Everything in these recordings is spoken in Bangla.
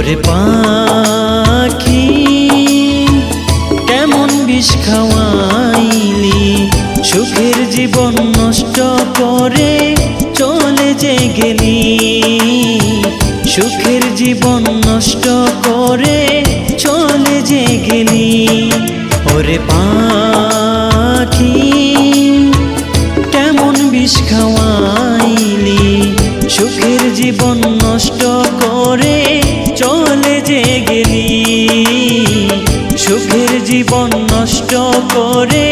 ওরে পাখি কেমন বিষ খাওয়াইলি, সুখের জীবন নষ্ট করে চলে যে গেলি, সুখের জীবন নষ্ট করে চলে যে গেলি। ওরে পাখি কেমন বিষ খাওয়াইলি, সুখের জীবন নষ্ট করে চলে যে গেলি, সুখের জীবন নষ্ট করে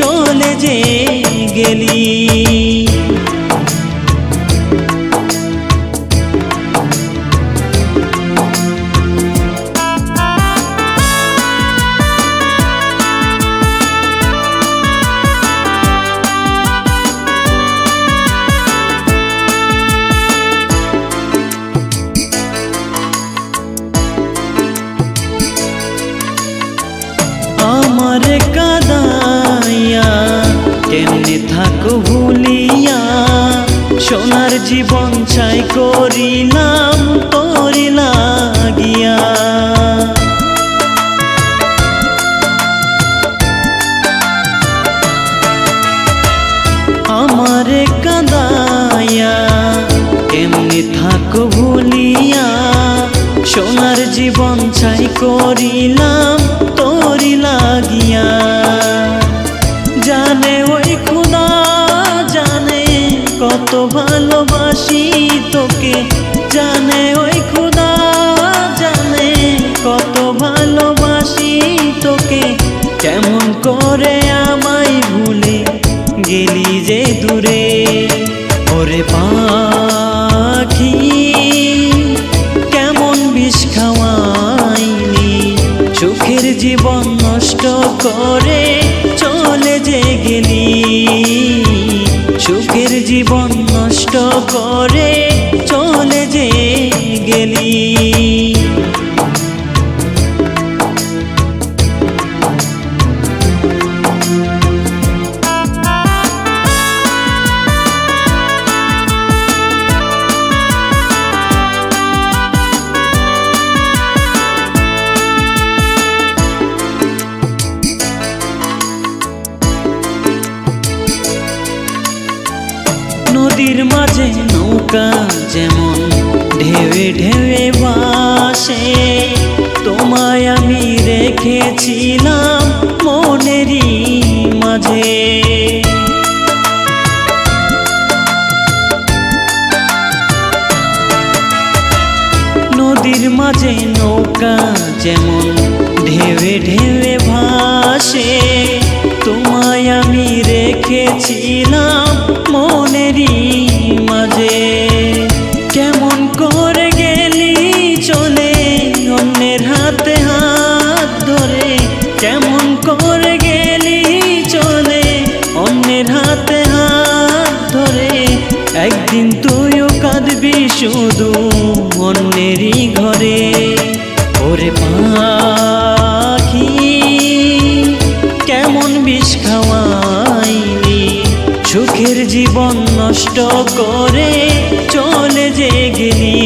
চলে যে গেলি। আমারে কাদাইয়া কেমনে থাকো ভুলিয়া, সোনার জীবন ছাই করিলাম তোরি লাগিয়া। আমারে কাদাইয়া কেমনে থাকো ভুলিয়া, সোনার জীবন ছাই করিলাম তোরি লাগিয়া। জানে ওই খোদা জানে কত ভালোবাসি তোকে, জানে ওই খোদা জানে কত ভালোবাসি তোকে, কেমন করে আমায় ভুলে গেলি যে দূরে। ওরে পাখি কেমন বিষ খাওয়াইলি, সুখের জীবন নষ্ট করে চলে যে গেলি, সুখের জীবন নষ্ট করে চলে যে গেলি। নদীর মাঝে নৌকা যেমন ঢেউে ঢেউে ভাসে, তোমায় আমি রেখেছিলাম মনেরই মাঝে। নদীর মাঝে নৌকা যেমন ঢেউে ঢেউে ভাসে, তোমায় আমি রেখেছিলাম মনেরই মাঝে। কেমন করে গেলি চলে অন্যের হাতে হাত ধরে, কেমন করে গেলি চলে অন্যের হাতে হাত ধরে, একদিন তুইও কাঁদবি শুধু অন্যেরই ঘরে। ওরে পাখি কেমন বিষ খাওয়াইলি, সুখের জীবন নষ্ট করে চলে যে গেলি,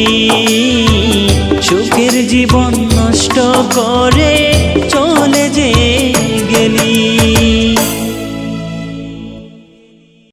সুখের জীবন নষ্ট করে